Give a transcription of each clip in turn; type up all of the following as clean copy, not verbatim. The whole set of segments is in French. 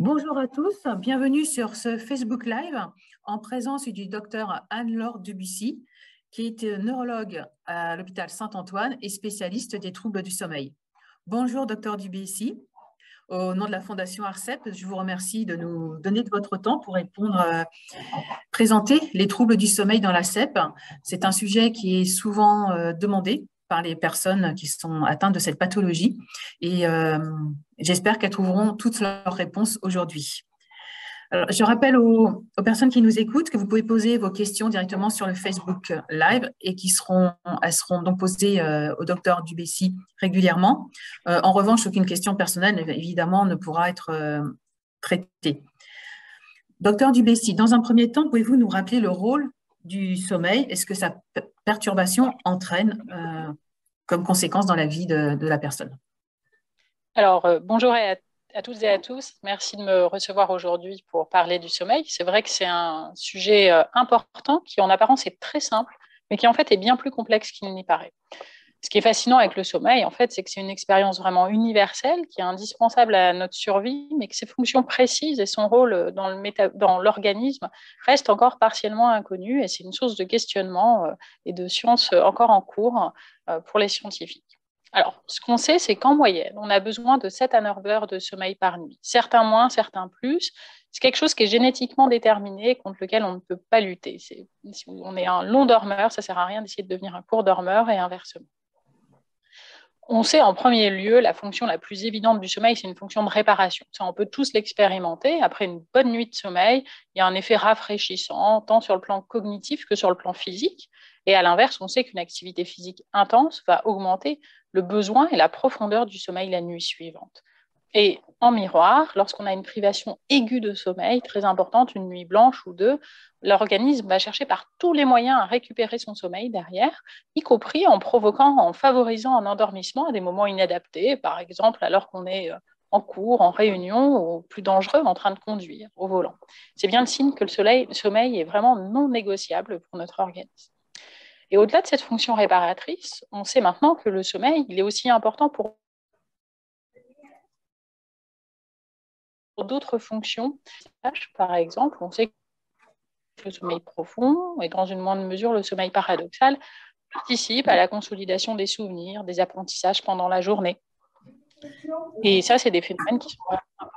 Bonjour à tous, bienvenue sur ce Facebook Live en présence du docteur Anne-Laure Debussy, qui est neurologue à l'hôpital Saint-Antoine et spécialiste des troubles du sommeil. Bonjour docteur Debussy, au nom de la Fondation ARCEP, je vous remercie de nous donner de votre temps pour répondre, présenter les troubles du sommeil dans la CEP. C'est un sujet qui est souvent demandé par les personnes qui sont atteintes de cette pathologie et j'espère qu'elles trouveront toutes leurs réponses aujourd'hui. Alors, je rappelle aux personnes qui nous écoutent que vous pouvez poser vos questions directement sur le Facebook Live et elles seront donc posées au docteur Dubussy régulièrement. En revanche, aucune question personnelle, évidemment, ne pourra être traitée. Docteur Dubussy, dans un premier temps, pouvez-vous nous rappeler le rôle du sommeil? Est-ce que sa perturbation entraîne comme conséquence dans la vie de la personne? Alors, bonjour à toutes et à tous. Merci de me recevoir aujourd'hui pour parler du sommeil. C'est vrai que c'est un sujet important qui, en apparence, est très simple, mais qui, en fait, est bien plus complexe qu'il n'y paraît. Ce qui est fascinant avec le sommeil, en fait, c'est que c'est une expérience vraiment universelle qui est indispensable à notre survie, mais que ses fonctions précises et son rôle dans l'organisme restent encore partiellement inconnus. Et c'est une source de questionnement et de science encore en cours pour les scientifiques. Alors, ce qu'on sait, c'est qu'en moyenne, on a besoin de 7 à 9 heures de sommeil par nuit. Certains moins, certains plus. C'est quelque chose qui est génétiquement déterminé, contre lequel on ne peut pas lutter. Si on est un long dormeur, ça ne sert à rien d'essayer de devenir un court dormeur et inversement. On sait en premier lieu la fonction la plus évidente du sommeil, c'est une fonction de réparation. Ça, on peut tous l'expérimenter. Après une bonne nuit de sommeil, il y a un effet rafraîchissant, tant sur le plan cognitif que sur le plan physique. Et à l'inverse, on sait qu'une activité physique intense va augmenter le besoin et la profondeur du sommeil la nuit suivante. Et en miroir, lorsqu'on a une privation aiguë de sommeil, très importante, une nuit blanche ou deux, l'organisme va chercher par tous les moyens à récupérer son sommeil derrière, y compris en favorisant un endormissement à des moments inadaptés, par exemple alors qu'on est en cours, en réunion, ou plus dangereux, en train de conduire au volant. C'est bien le signe que le sommeil est vraiment non négociable pour notre organisme. Et au-delà de cette fonction réparatrice, on sait maintenant que le sommeil, il est aussi important pour d'autres fonctions. Par exemple, on sait que le sommeil profond et dans une moindre mesure le sommeil paradoxal participe à la consolidation des souvenirs, des apprentissages pendant la journée. Et ça, c'est des phénomènes qui sont vraiment importants.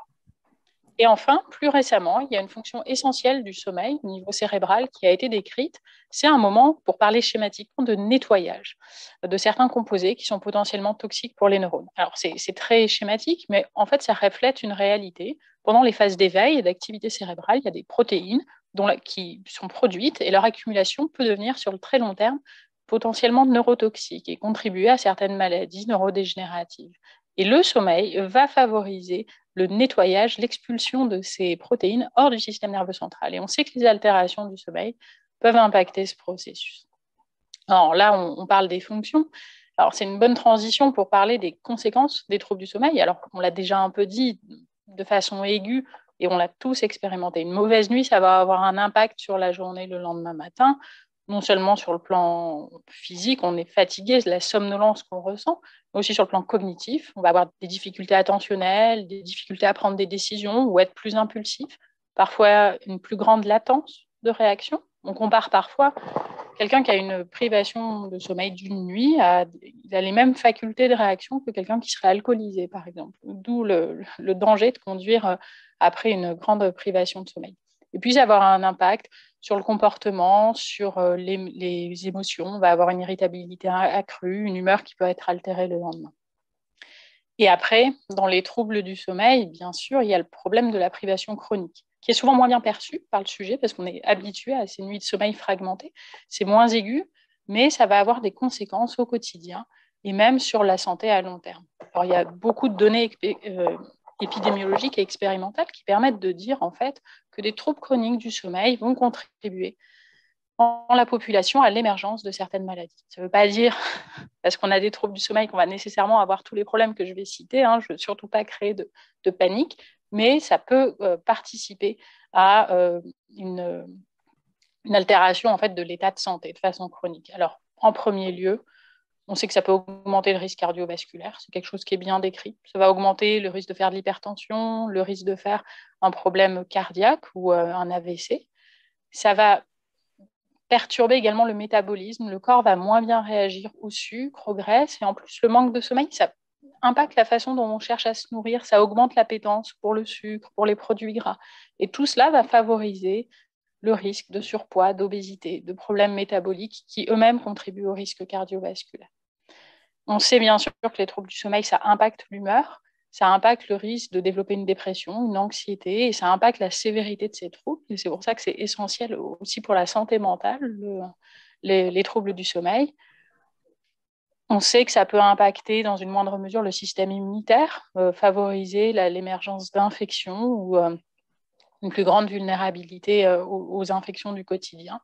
Et enfin, plus récemment, il y a une fonction essentielle du sommeil au niveau cérébral qui a été décrite. C'est un moment, pour parler schématiquement, de nettoyage de certains composés qui sont potentiellement toxiques pour les neurones. Alors, c'est très schématique, mais en fait, ça reflète une réalité. Pendant les phases d'éveil et d'activité cérébrale, il y a des protéines qui sont produites et leur accumulation peut devenir, sur le très long terme, potentiellement neurotoxique et contribuer à certaines maladies neurodégénératives. Et le sommeil va favoriser le nettoyage, l'expulsion de ces protéines hors du système nerveux central. Et on sait que les altérations du sommeil peuvent impacter ce processus. Alors là, on parle des fonctions. Alors c'est une bonne transition pour parler des conséquences des troubles du sommeil. Alors on l'a déjà un peu dit de façon aiguë et on l'a tous expérimenté. Une mauvaise nuit, ça va avoir un impact sur la journée le lendemain matin. Non seulement sur le plan physique, on est fatigué, la somnolence qu'on ressent, mais aussi sur le plan cognitif. On va avoir des difficultés attentionnelles, des difficultés à prendre des décisions ou être plus impulsif, parfois une plus grande latence de réaction. On compare parfois quelqu'un qui a une privation de sommeil d'une nuit, il a les mêmes facultés de réaction que quelqu'un qui serait alcoolisé, par exemple. D'où le danger de conduire après une grande privation de sommeil. Et puis, avoir un impact sur le comportement, sur les émotions. On va avoir une irritabilité accrue, une humeur qui peut être altérée le lendemain. Et après, dans les troubles du sommeil, bien sûr, il y a le problème de la privation chronique, qui est souvent moins bien perçu par le sujet parce qu'on est habitué à ces nuits de sommeil fragmentées. C'est moins aigu, mais ça va avoir des conséquences au quotidien et même sur la santé à long terme. Alors, il y a beaucoup de données épidémiologiques et expérimentales qui permettent de dire en fait que des troubles chroniques du sommeil vont contribuer dans la population à l'émergence de certaines maladies. Ça ne veut pas dire, parce qu'on a des troubles du sommeil, qu'on va nécessairement avoir tous les problèmes que je vais citer. Je ne veux surtout pas créer de panique, mais ça peut participer à une altération en fait, de l'état de santé de façon chronique. Alors, en premier lieu, On sait que ça peut augmenter le risque cardiovasculaire, c'est quelque chose qui est bien décrit. Ça va augmenter le risque de faire de l'hypertension, le risque de faire un problème cardiaque ou un AVC. Ça va perturber également le métabolisme. Le corps va moins bien réagir au sucre, aux graisses. Et en plus, le manque de sommeil, ça impacte la façon dont on cherche à se nourrir. Ça augmente l'appétence pour le sucre, pour les produits gras. Et tout cela va favoriser le risque de surpoids, d'obésité, de problèmes métaboliques qui eux-mêmes contribuent au risque cardiovasculaire. On sait bien sûr que les troubles du sommeil, ça impacte l'humeur, ça impacte le risque de développer une dépression, une anxiété, et ça impacte la sévérité de ces troubles. Et c'est pour ça que c'est essentiel aussi pour la santé mentale, les troubles du sommeil. On sait que ça peut impacter dans une moindre mesure le système immunitaire, favoriser l'émergence d'infections ou une plus grande vulnérabilité aux infections du quotidien.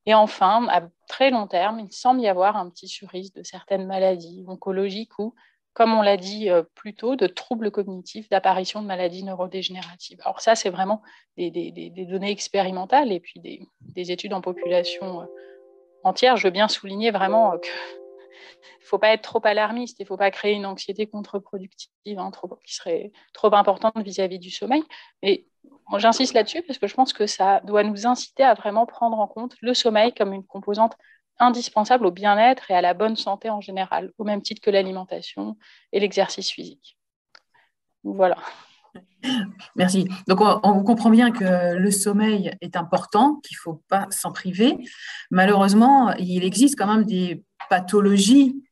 Et enfin, à très long terme, il semble y avoir un petit surrisque de certaines maladies oncologiques ou, comme on l'a dit plus tôt, de troubles cognitifs, d'apparition de maladies neurodégénératives. Alors ça, c'est vraiment des données expérimentales et puis des études en population entière. Je veux bien souligner vraiment qu'il ne faut pas être trop alarmiste, il ne faut pas créer une anxiété contre-productive qui serait trop importante vis-à-vis du sommeil. Mais j'insiste là-dessus parce que je pense que ça doit nous inciter à vraiment prendre en compte le sommeil comme une composante indispensable au bien-être et à la bonne santé en général, au même titre que l'alimentation et l'exercice physique. Voilà. Merci. Donc, on comprend bien que le sommeil est important, qu'il ne faut pas s'en priver. Malheureusement, il existe quand même des pathologies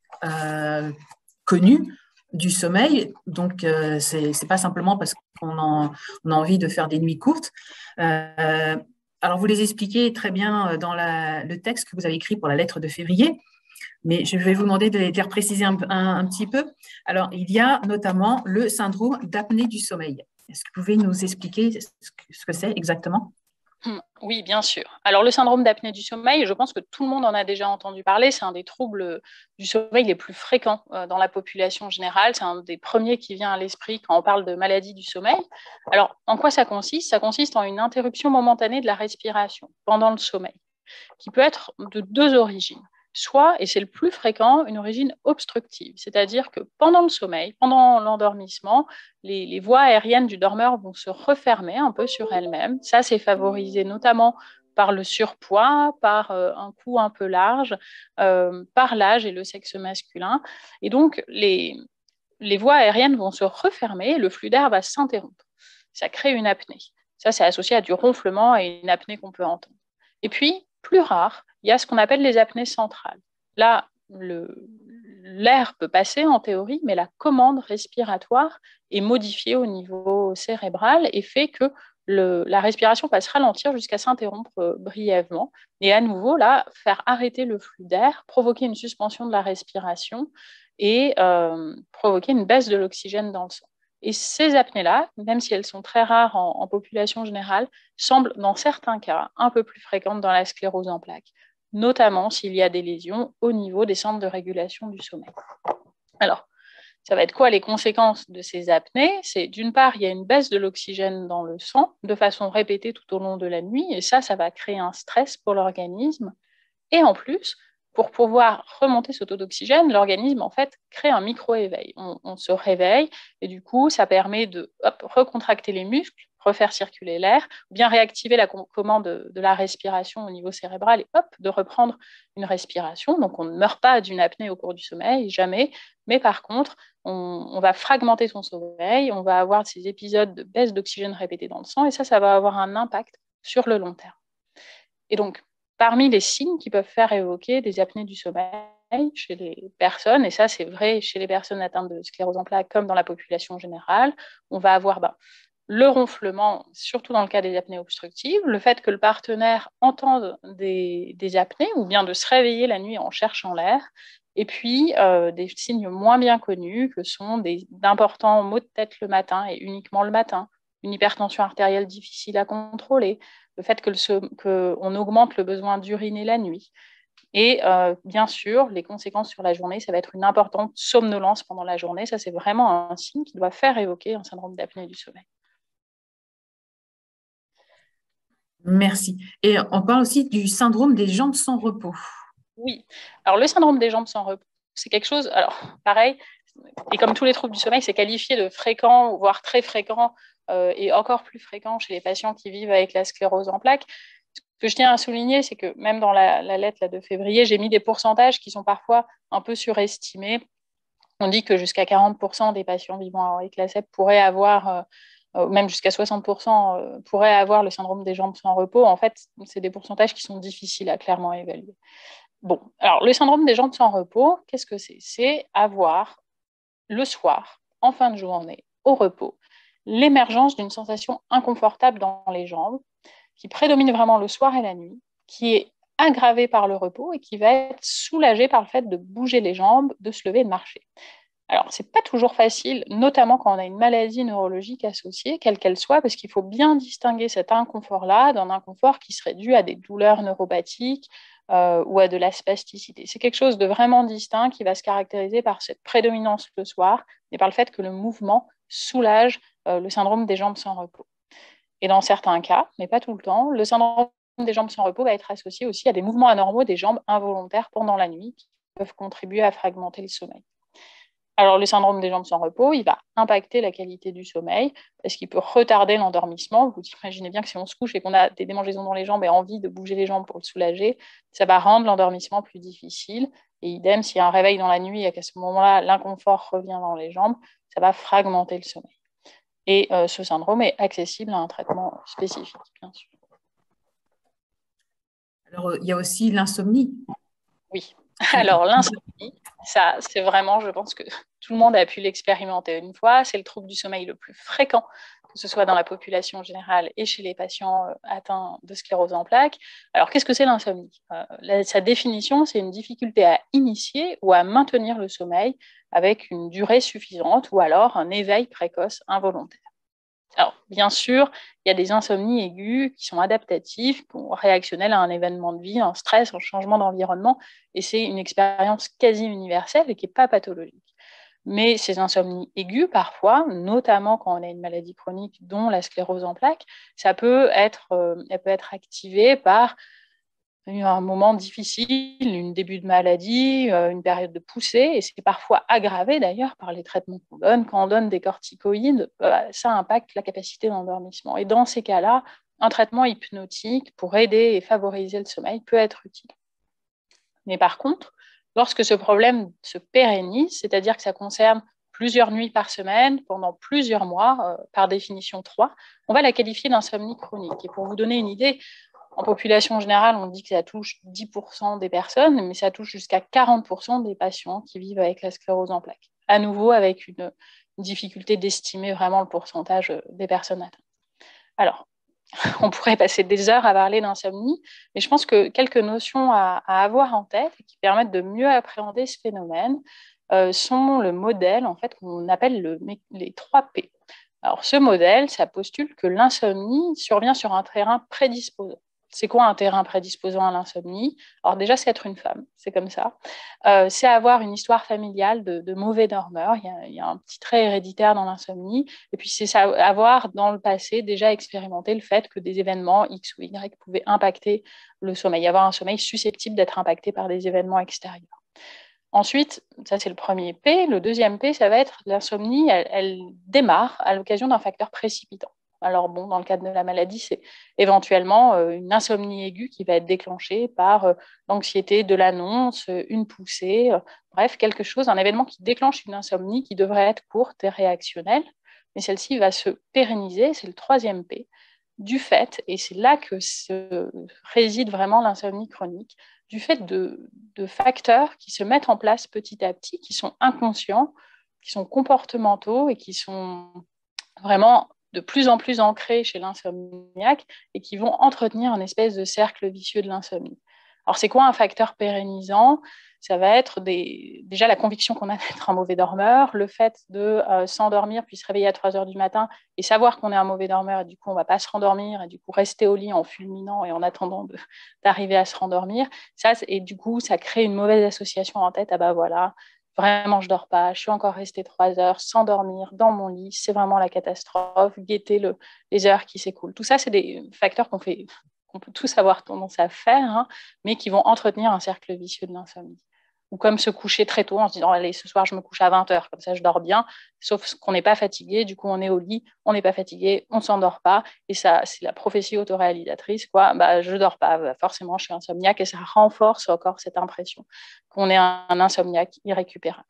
connues du sommeil. Donc, ce n'est pas simplement parce qu'on a envie de faire des nuits courtes. Alors, vous les expliquez très bien dans le texte que vous avez écrit pour la lettre de février, mais je vais vous demander de les repréciser un petit peu. Alors, il y a notamment le syndrome d'apnée du sommeil. Est-ce que vous pouvez nous expliquer ce que c'est exactement ? Oui, bien sûr. Alors, le syndrome d'apnée du sommeil, je pense que tout le monde en a déjà entendu parler. C'est un des troubles du sommeil les plus fréquents dans la population générale. C'est un des premiers qui vient à l'esprit quand on parle de maladie du sommeil. Alors, en quoi ça consiste ? Ça consiste en une interruption momentanée de la respiration pendant le sommeil, qui peut être de deux origines. Soit, et c'est le plus fréquent, une origine obstructive, c'est-à-dire que pendant le sommeil, pendant l'endormissement, les voies aériennes du dormeur vont se refermer un peu sur elles-mêmes. Ça, c'est favorisé notamment par le surpoids, par un cou un peu large, par l'âge et le sexe masculin. Et donc, les voies aériennes vont se refermer et le flux d'air va s'interrompre. Ça crée une apnée. Ça, c'est associé à du ronflement et une apnée qu'on peut entendre. Et puis, plus rare, il y a ce qu'on appelle les apnées centrales. Là, l'air peut passer en théorie, mais la commande respiratoire est modifiée au niveau cérébral et fait que la respiration va se ralentir jusqu'à s'interrompre brièvement. Et à nouveau, là, faire arrêter le flux d'air, provoquer une suspension de la respiration et provoquer une baisse de l'oxygène dans le sang. Et ces apnées-là, même si elles sont très rares en population générale, semblent dans certains cas un peu plus fréquentes dans la sclérose en plaques, notamment s'il y a des lésions au niveau des centres de régulation du sommeil. Alors, ça va être quoi les conséquences de ces apnées ? C'est d'une part, il y a une baisse de l'oxygène dans le sang de façon répétée tout au long de la nuit, et ça va créer un stress pour l'organisme. Et en plus, pour pouvoir remonter ce taux d'oxygène, l'organisme, en fait, crée un micro-éveil. On se réveille et du coup, ça permet de recontracter les muscles, refaire circuler l'air, ou bien réactiver la commande de la respiration au niveau cérébral et de reprendre une respiration. Donc, on ne meurt pas d'une apnée au cours du sommeil, jamais. Mais par contre, on va fragmenter son sommeil, on va avoir ces épisodes de baisse d'oxygène répétés dans le sang et ça va avoir un impact sur le long terme. Et donc, parmi les signes qui peuvent faire évoquer des apnées du sommeil chez les personnes, et ça c'est vrai chez les personnes atteintes de sclérose en plaques comme dans la population générale, on va avoir le ronflement, surtout dans le cas des apnées obstructives, le fait que le partenaire entende des apnées ou bien de se réveiller la nuit en cherchant l'air, et puis des signes moins bien connus que sont d'importants maux de tête le matin et uniquement le matin, une hypertension artérielle difficile à contrôler, le fait qu'on augmente le besoin d'uriner la nuit. Et bien sûr, les conséquences sur la journée, ça va être une importante somnolence pendant la journée. Ça, c'est vraiment un signe qui doit faire évoquer un syndrome d'apnée du sommeil. Merci. Et on parle aussi du syndrome des jambes sans repos. Oui. Alors, le syndrome des jambes sans repos, c'est quelque chose, alors pareil, et comme tous les troubles du sommeil, c'est qualifié de fréquent, voire très fréquent, et encore plus fréquent chez les patients qui vivent avec la sclérose en plaques. Ce que je tiens à souligner, c'est que même dans la lettre là, de février, j'ai mis des pourcentages qui sont parfois un peu surestimés. On dit que jusqu'à 40% des patients vivant avec la SEP pourraient avoir, même jusqu'à 60%, pourraient avoir le syndrome des jambes sans repos. En fait, c'est des pourcentages qui sont difficiles à clairement évaluer. Bon, alors le syndrome des jambes sans repos, qu'est-ce que c'est? C'est avoir le soir, en fin de journée, au repos, l'émergence d'une sensation inconfortable dans les jambes qui prédomine vraiment le soir et la nuit, qui est aggravée par le repos et qui va être soulagée par le fait de bouger les jambes, de se lever et de marcher. Alors, ce n'est pas toujours facile, notamment quand on a une maladie neurologique associée, quelle qu'elle soit, parce qu'il faut bien distinguer cet inconfort-là d'un inconfort qui serait dû à des douleurs neuropathiques ou à de la spasticité. C'est quelque chose de vraiment distinct qui va se caractériser par cette prédominance le soir et par le fait que le mouvement soulage le syndrome des jambes sans repos. Et dans certains cas, mais pas tout le temps, le syndrome des jambes sans repos va être associé aussi à des mouvements anormaux des jambes involontaires pendant la nuit qui peuvent contribuer à fragmenter le sommeil. Alors, le syndrome des jambes sans repos, il va impacter la qualité du sommeil parce qu'il peut retarder l'endormissement. Vous imaginez bien que si on se couche et qu'on a des démangeaisons dans les jambes et envie de bouger les jambes pour le soulager, ça va rendre l'endormissement plus difficile. Et idem, s'il y a un réveil dans la nuit et qu'à ce moment-là, l'inconfort revient dans les jambes, ça va fragmenter le sommeil. Et ce syndrome est accessible à un traitement spécifique, bien sûr. Alors, il y a aussi l'insomnie. Oui. Alors, l'insomnie, ça, c'est vraiment, je pense que tout le monde a pu l'expérimenter une fois. C'est le trouble du sommeil le plus fréquent, que ce soit dans la population générale et chez les patients atteints de sclérose en plaques. Alors, qu'est-ce que c'est l'insomnie? Sa définition, c'est une difficulté à initier ou à maintenir le sommeil avec une durée suffisante ou alors un éveil précoce involontaire. Alors, bien sûr, il y a des insomnies aiguës qui sont adaptatives, réactionnelles à un événement de vie, un stress, un changement d'environnement, et c'est une expérience quasi universelle et qui n'est pas pathologique. Mais ces insomnies aiguës, parfois, notamment quand on a une maladie chronique, dont la sclérose en plaques, elle peut être activée par un moment difficile, un début de maladie, une période de poussée, et c'est parfois aggravé d'ailleurs par les traitements qu'on donne. Quand on donne des corticoïdes, ça impacte la capacité d'endormissement. Et dans ces cas-là, un traitement hypnotique pour aider et favoriser le sommeil peut être utile. Mais par contre, lorsque ce problème se pérennise, c'est-à-dire que ça concerne plusieurs nuits par semaine, pendant plusieurs mois, par définition 3, on va la qualifier d'insomnie chronique. Et pour vous donner une idée, en population générale, on dit que ça touche 10% des personnes, mais ça touche jusqu'à 40% des patients qui vivent avec la sclérose en plaques. À nouveau, avec une difficulté d'estimer vraiment le pourcentage des personnes atteintes. Alors, on pourrait passer des heures à parler d'insomnie, mais je pense que quelques notions à avoir en tête et qui permettent de mieux appréhender ce phénomène sont le modèle en fait, qu'on appelle les 3 P. Alors, ce modèle, ça postule que l'insomnie survient sur un terrain prédisposant. C'est quoi un terrain prédisposant à l'insomnie? Alors déjà, c'est être une femme, c'est comme ça. C'est avoir une histoire familiale de mauvais dormeurs. Il y a un petit trait héréditaire dans l'insomnie. Et puis, c'est avoir dans le passé déjà expérimenté le fait que des événements X ou Y pouvaient impacter le sommeil, avoir un sommeil susceptible d'être impacté par des événements extérieurs. Ensuite, ça c'est le premier P. Le deuxième P, ça va être l'insomnie, elle démarre à l'occasion d'un facteur précipitant. Alors bon, dans le cadre de la maladie, c'est éventuellement une insomnie aiguë qui va être déclenchée par l'anxiété de l'annonce, une poussée, bref, quelque chose, un événement qui déclenche une insomnie qui devrait être courte et réactionnelle, mais celle-ci va se pérenniser, c'est le troisième P, du fait, et c'est là que réside vraiment l'insomnie chronique, du fait de facteurs qui se mettent en place petit à petit, qui sont inconscients, qui sont comportementaux et qui sont vraiment de plus en plus ancrés chez l'insomniaque et qui vont entretenir un espèce de cercle vicieux de l'insomnie. Alors, c'est quoi un facteur pérennisant? Ça va être déjà la conviction qu'on a d'être un mauvais dormeur, le fait de s'endormir puis se réveiller à 3 heures du matin et savoir qu'on est un mauvais dormeur et du coup on ne va pas se rendormir et du coup rester au lit en fulminant et en attendant d'arriver à se rendormir. Et du coup, ça crée une mauvaise association en tête. Ah bah voilà, vraiment, je ne dors pas, je suis encore restée 3 heures sans dormir dans mon lit, c'est vraiment la catastrophe, guetter les heures qui s'écoulent. Tout ça, c'est des facteurs qu'on peut tous avoir tendance à faire, hein, mais qui vont entretenir un cercle vicieux de l'insomnie. ou comme se coucher très tôt en se disant allez, ce soir je me couche à 20h, comme ça je dors bien, sauf qu'on n'est pas fatigué, du coup on est au lit, on n'est pas fatigué, on ne s'endort pas, et ça c'est la prophétie autoréalisatrice, quoi. Bah, je ne dors pas, bah, forcément je suis insomniaque, et ça renforce encore cette impression qu'on est un insomniaque irrécupérable.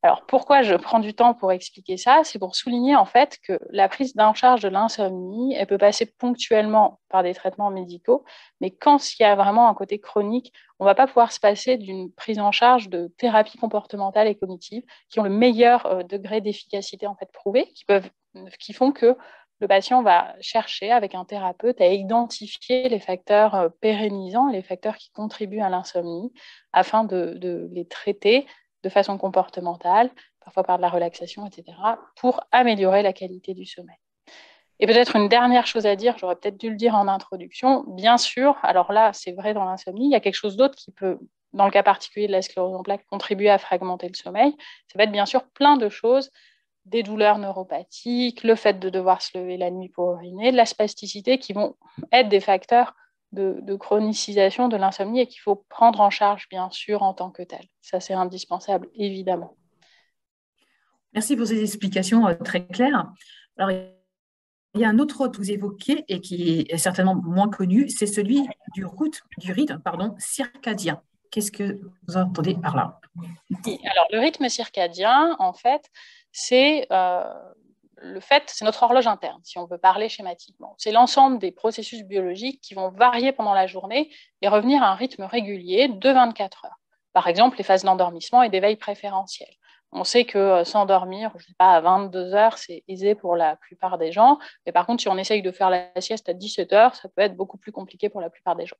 Alors, pourquoi je prends du temps pour expliquer ça? C'est pour souligner en fait que la prise en charge de l'insomnie, elle peut passer ponctuellement par des traitements médicaux, mais quand il y a vraiment un côté chronique, on ne va pas pouvoir se passer d'une prise en charge de thérapie comportementale et cognitive qui ont le meilleur degré d'efficacité en fait prouvé, qui font que le patient va chercher avec un thérapeute à identifier les facteurs pérennisants et les facteurs qui contribuent à l'insomnie afin de les traiter de façon comportementale, parfois par de la relaxation, etc., pour améliorer la qualité du sommeil. Et peut-être une dernière chose à dire, j'aurais peut-être dû le dire en introduction, bien sûr, alors là, c'est vrai dans l'insomnie, il y a quelque chose d'autre qui peut, dans le cas particulier de la sclérose en plaques, contribuer à fragmenter le sommeil. Ça va être bien sûr plein de choses, des douleurs neuropathiques, le fait de devoir se lever la nuit pour uriner, de la spasticité, qui vont être des facteurs de chronicisation de l'insomnie et qu'il faut prendre en charge, bien sûr, en tant que tel. Ça, c'est indispensable, évidemment. Merci pour ces explications très claires. Alors, il y a un autre rôle que vous évoquez et qui est certainement moins connu, c'est celui du rythme circadien. Qu'est-ce que vous entendez par là? Oui, alors le rythme circadien, en fait, c'est c'est notre horloge interne, si on veut parler schématiquement. C'est l'ensemble des processus biologiques qui vont varier pendant la journée et revenir à un rythme régulier de 24 heures. Par exemple, les phases d'endormissement et d'éveil préférentiel. On sait que s'endormir, je ne sais pas, à 22 heures, c'est aisé pour la plupart des gens. Mais par contre, si on essaye de faire la sieste à 17 heures, ça peut être beaucoup plus compliqué pour la plupart des gens.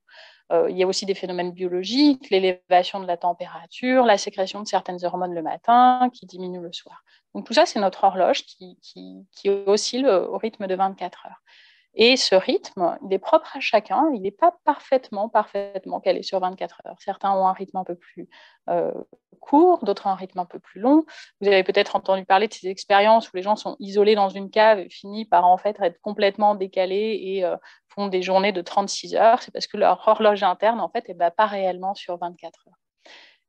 Il y a aussi des phénomènes biologiques, l'élévation de la température, la sécrétion de certaines hormones le matin qui diminuent le soir. Donc tout ça, c'est notre horloge qui oscille au rythme de 24 heures. Et ce rythme, il est propre à chacun, il n'est pas parfaitement calé sur 24 heures. Certains ont un rythme un peu plus court, d'autres un rythme un peu plus long. Vous avez peut-être entendu parler de ces expériences où les gens sont isolés dans une cave et finissent par en fait être complètement décalés et font des journées de 36 heures. C'est parce que leur horloge interne, en fait, ne bat pas réellement sur 24 heures.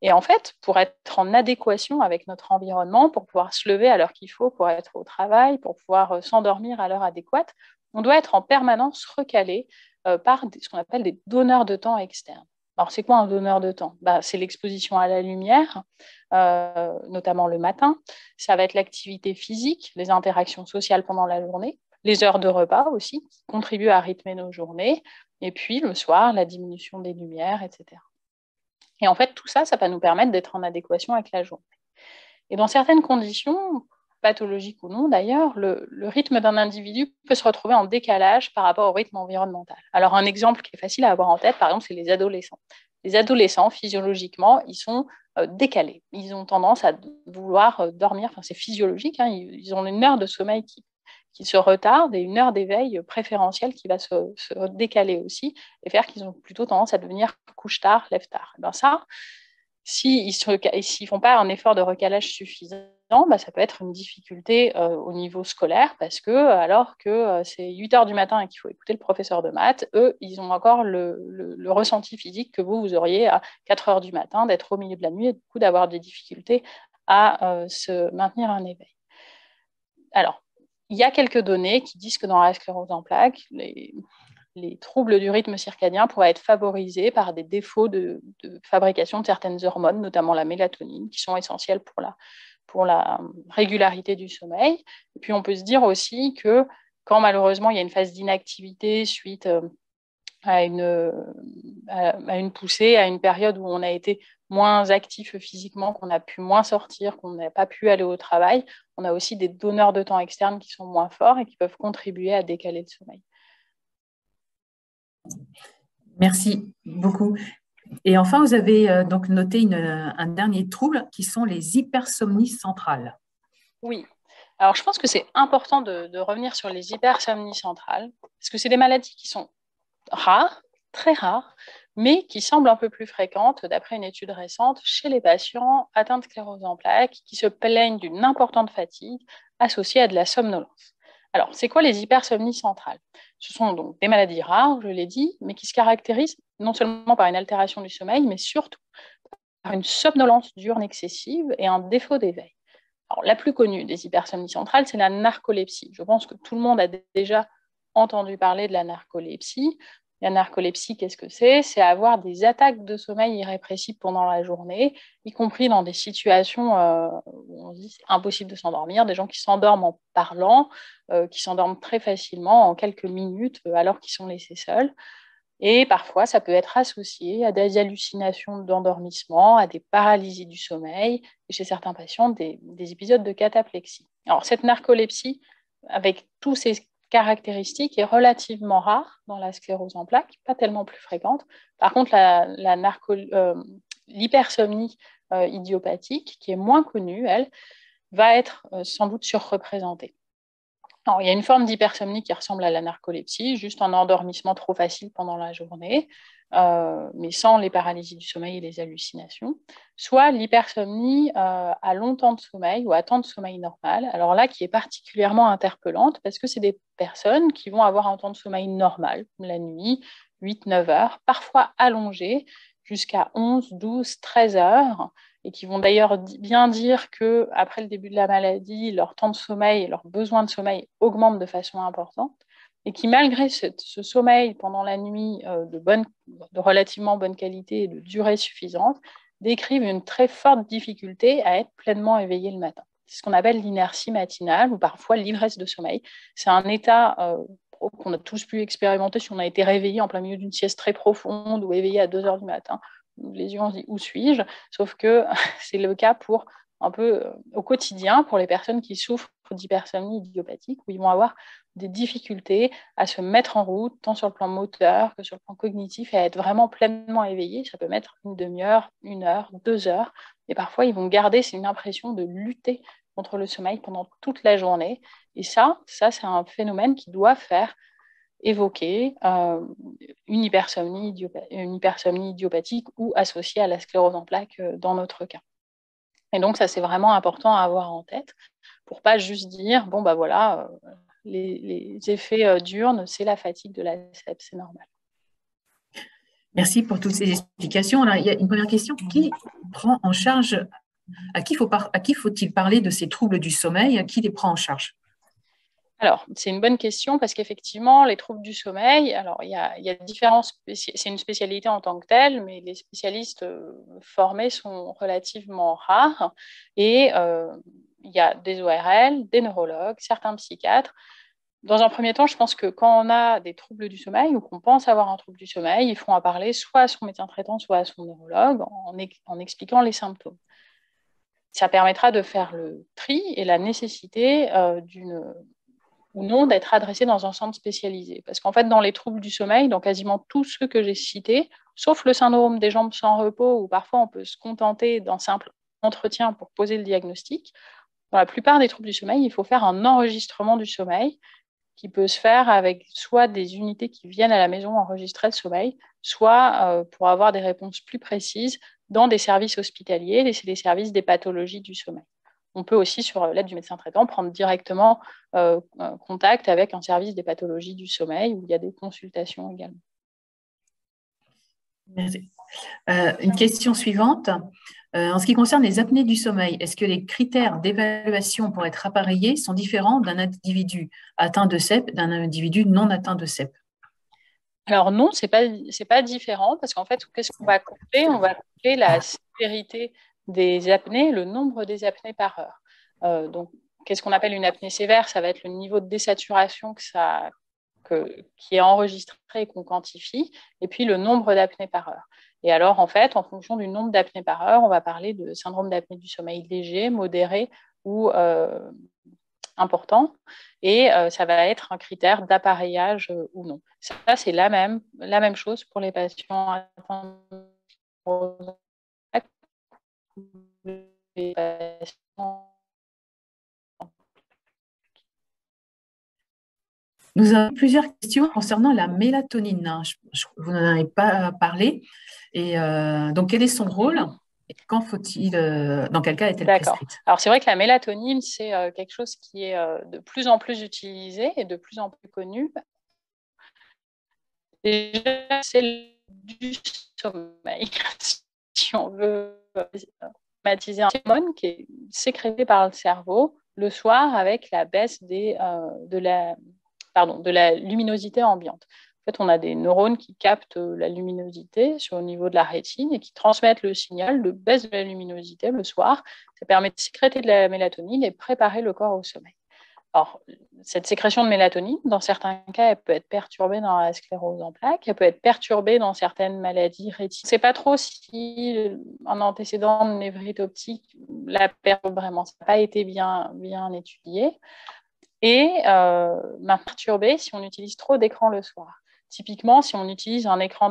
Et en fait, pour être en adéquation avec notre environnement, pour pouvoir se lever à l'heure qu'il faut, pour être au travail, pour pouvoir s'endormir à l'heure adéquate, on doit être en permanence recalé par ce qu'on appelle des donneurs de temps externes. Alors, c'est quoi un donneur de temps? C'est l'exposition à la lumière, notamment le matin. Ça va être l'activité physique, les interactions sociales pendant la journée, les heures de repas aussi, qui contribuent à rythmer nos journées. Et puis, le soir, la diminution des lumières, etc. Et en fait, tout ça, ça va nous permettre d'être en adéquation avec la journée. Et dans certaines conditions, pathologiques ou non d'ailleurs, le rythme d'un individu peut se retrouver en décalage par rapport au rythme environnemental. Alors un exemple qui est facile à avoir en tête, par exemple, c'est les adolescents. Les adolescents, physiologiquement, ils sont décalés. Ils ont tendance à vouloir dormir, enfin c'est physiologique, hein, ils ont une heure de sommeil qui se retarde et une heure d'éveil préférentielle qui va se décaler aussi et faire qu'ils ont plutôt tendance à devenir couche-tard, lève-tard. Et bien ça, s'ils ne font pas un effort de recalage suffisant, ça peut être une difficulté au niveau scolaire parce que, alors que c'est 8 heures du matin et qu'il faut écouter le professeur de maths, eux, ils ont encore le ressenti physique que vous auriez à 4 heures du matin, d'être au milieu de la nuit et du coup d'avoir des difficultés à se maintenir un éveil. Alors, il y a quelques données qui disent que dans la sclérose en plaques, les troubles du rythme circadien pourraient être favorisés par des défauts de fabrication de certaines hormones, notamment la mélatonine, qui sont essentielles pour la régularité du sommeil. Et puis on peut se dire aussi que quand malheureusement il y a une phase d'inactivité suite à une poussée, à une période où on a été moins actif physiquement, qu'on a pu moins sortir, qu'on n'a pas pu aller au travail, on a aussi des donneurs de temps externes qui sont moins forts et qui peuvent contribuer à décaler le sommeil. Merci beaucoup. Et enfin, vous avez donc noté un dernier trouble qui sont les hypersomnies centrales. Oui. Alors, je pense que c'est important de revenir sur les hypersomnies centrales parce que c'est des maladies qui sont rares, très rares, mais qui semblent un peu plus fréquentes, d'après une étude récente, chez les patients atteints de sclérose en plaques qui se plaignent d'une importante fatigue associée à de la somnolence. Alors, c'est quoi les hypersomnies centrales? Ce sont donc des maladies rares, je l'ai dit, mais qui se caractérisent non seulement par une altération du sommeil, mais surtout une somnolence diurne excessive et un défaut d'éveil. Alors, la plus connue des hypersomnies centrales, c'est la narcolepsie. Je pense que tout le monde a déjà entendu parler de la narcolepsie. La narcolepsie, qu'est-ce que c'est? C'est avoir des attaques de sommeil irrépressibles pendant la journée, y compris dans des situations où on se dit c'est impossible de s'endormir, des gens qui s'endorment en parlant, qui s'endorment très facilement en quelques minutes alors qu'ils sont laissés seuls. Et parfois, ça peut être associé à des hallucinations d'endormissement, à des paralysies du sommeil, et chez certains patients, des épisodes de cataplexie. Alors, cette narcolepsie, avec tous ces caractéristiques, est relativement rare dans la sclérose en plaques, pas tellement plus fréquente. Par contre, l'hypersomnie idiopathique, qui est moins connue, elle, va être sans doute surreprésentée. Alors, il y a une forme d'hypersomnie qui ressemble à la narcolepsie, juste un endormissement trop facile pendant la journée, mais sans les paralysies du sommeil et les hallucinations. Soit l'hypersomnie à long temps de sommeil ou à temps de sommeil normal. Alors là, qui est particulièrement interpellante parce que c'est des personnes qui vont avoir un temps de sommeil normal la nuit, 8-9 heures, parfois allongé jusqu'à 11, 12, 13 heures, et qui vont d'ailleurs bien dire qu'après le début de la maladie, leur temps de sommeil et leur besoin de sommeil augmentent de façon importante, et qui, malgré ce sommeil pendant la nuit de relativement bonne qualité et de durée suffisante, décrivent une très forte difficulté à être pleinement éveillés le matin. C'est ce qu'on appelle l'inertie matinale ou parfois l'ivresse de sommeil. C'est un état qu'on a tous pu expérimenter si on a été réveillé en plein milieu d'une sieste très profonde ou éveillé à 2 heures du matin. Les yeux, on se dit où suis-je? Sauf que c'est le cas pour un peu au quotidien pour les personnes qui souffrent d'hypersomnie idiopathique, où ils vont avoir des difficultés à se mettre en route, tant sur le plan moteur que sur le plan cognitif, et à être vraiment pleinement éveillés. Ça peut mettre une demi-heure, 1 heure, 2 heures, et parfois ils vont garder une impression de lutter contre le sommeil pendant toute la journée. Et ça c'est un phénomène qui doit faire évoquer une hypersomnie idiopathique ou associée à la sclérose en plaques dans notre cas. Et donc, ça, c'est vraiment important à avoir en tête pour pas juste dire, bon, bah voilà, les effets diurnes, c'est la fatigue de la SEP, c'est normal. Merci pour toutes ces explications. Alors, il y a une première question. Qui prend en charge, à qui faut-il parler de ces troubles du sommeil? Qui les prend en charge? Alors, c'est une bonne question parce qu'effectivement, les troubles du sommeil, alors il y a différents c'est une spécialité en tant que telle, mais les spécialistes formés sont relativement rares et il y a des ORL, des neurologues, certains psychiatres. Dans un premier temps, je pense que quand on a des troubles du sommeil ou qu'on pense avoir un trouble du sommeil, il faut en parler soit à son médecin traitant, soit à son neurologue en expliquant les symptômes. Ça permettra de faire le tri et la nécessité ou non d'être adressé dans un centre spécialisé. Parce qu'en fait, dans les troubles du sommeil, dans quasiment tous ceux que j'ai cités, sauf le syndrome des jambes sans repos, où parfois on peut se contenter d'un simple entretien pour poser le diagnostic, dans la plupart des troubles du sommeil, il faut faire un enregistrement du sommeil qui peut se faire avec soit des unités qui viennent à la maison enregistrer le sommeil, soit pour avoir des réponses plus précises dans des services hospitaliers, c'est les services des pathologies du sommeil. On peut aussi, sur l'aide du médecin traitant, prendre directement contact avec un service des pathologies du sommeil où il y a des consultations également. Merci. Une question suivante. En ce qui concerne les apnées du sommeil, est-ce que les critères d'évaluation pour être appareillé sont différents d'un individu atteint de CEP d'un individu non atteint de CEP? Alors non, c'est pas différent parce qu'en fait, qu'est-ce qu'on va compter? On va compter la sévérité des apnées, le nombre des apnées par heure. Donc, qu'est-ce qu'on appelle une apnée sévère? Ça va être le niveau de désaturation qui est enregistré et qu'on quantifie, et puis le nombre d'apnées par heure. Et alors, en fait, en fonction du nombre d'apnées par heure, on va parler de syndrome d'apnée du sommeil léger, modéré ou important, et ça va être un critère d'appareillage ou non. Ça, c'est la même chose pour les patients atteints les patients. Nous avons plusieurs questions concernant la mélatonine. Vous n'en avez pas parlé. Et donc, quel est son rôle? Et quand faut-il, dans quel cas est-elle prescrite? Alors, c'est vrai que la mélatonine, c'est quelque chose qui est de plus en plus utilisé et de plus en plus connu. Déjà, c'est du sommeil, si on veut schématiser un hormone qui est sécrété par le cerveau le soir avec la baisse de la luminosité ambiante. En fait, on a des neurones qui captent la luminosité au niveau de la rétine et qui transmettent le signal de baisse de la luminosité le soir. Ça permet de sécréter de la mélatonine et préparer le corps au sommeil. Alors, cette sécrétion de mélatonine, dans certains cas, elle peut être perturbée dans la sclérose en plaques, elle peut être perturbée dans certaines maladies rétiniennes. On ne sait pas trop si un antécédent de névrite optique la perturbe vraiment. Ça n'a pas été bien étudié. Et perturbée si on utilise trop d'écran le soir. Typiquement, si on utilise un écran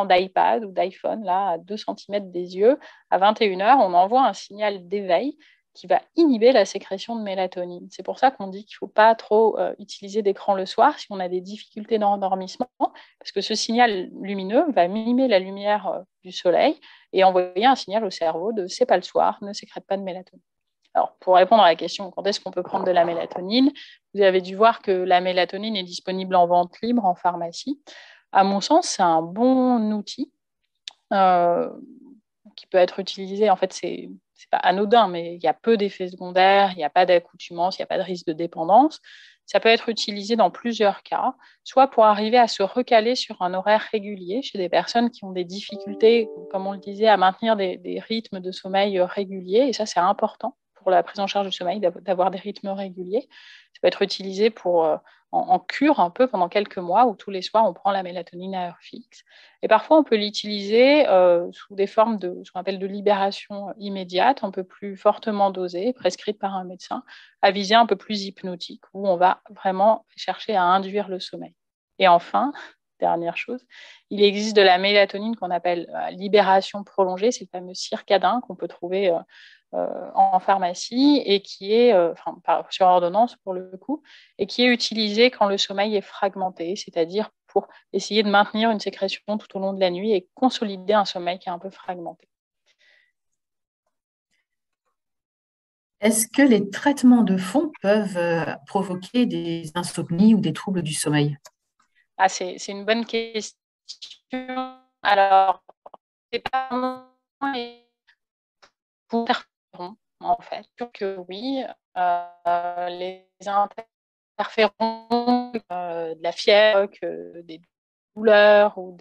d'iPad ou d'iPhone, là, à 2 cm des yeux, à 21h, on envoie un signal d'éveil qui va inhiber la sécrétion de mélatonine. C'est pour ça qu'on dit qu'il ne faut pas trop utiliser d'écran le soir si on a des difficultés d'endormissement, parce que ce signal lumineux va mimer la lumière du soleil et envoyer un signal au cerveau de « c'est pas le soir, ne sécrète pas de mélatonine ». Alors, pour répondre à la question, quand est-ce qu'on peut prendre de la mélatonine, vous avez dû voir que la mélatonine est disponible en vente libre en pharmacie. À mon sens, c'est un bon outil qui peut être utilisé. En fait, c'est pas anodin, mais il y a peu d'effets secondaires, il n'y a pas d'accoutumance, il n'y a pas de risque de dépendance. Ça peut être utilisé dans plusieurs cas, soit pour arriver à se recaler sur un horaire régulier chez des personnes qui ont des difficultés, comme on le disait, à maintenir des rythmes de sommeil réguliers, et ça, c'est important pour la prise en charge du sommeil, d'avoir des rythmes réguliers. Ça peut être utilisé en cure un peu pendant quelques mois où tous les soirs on prend la mélatonine à heure fixe. Et parfois on peut l'utiliser sous des formes de ce qu'on appelle de libération immédiate, un peu plus fortement dosée, prescrite par un médecin, à visée un peu plus hypnotique, où on va vraiment chercher à induire le sommeil. Et enfin, dernière chose, il existe de la mélatonine qu'on appelle libération prolongée, c'est le fameux circadin qu'on peut trouver en pharmacie et qui est, sur ordonnance pour le coup, et qui est utilisé quand le sommeil est fragmenté, c'est-à-dire pour essayer de maintenir une sécrétion tout au long de la nuit et consolider un sommeil qui est un peu fragmenté. Est-ce que les traitements de fond peuvent provoquer des insomnies ou des troubles du sommeil? C'est une bonne question. Alors, c'est pas pour en fait, que oui, les interférons, de la fièvre, des douleurs ou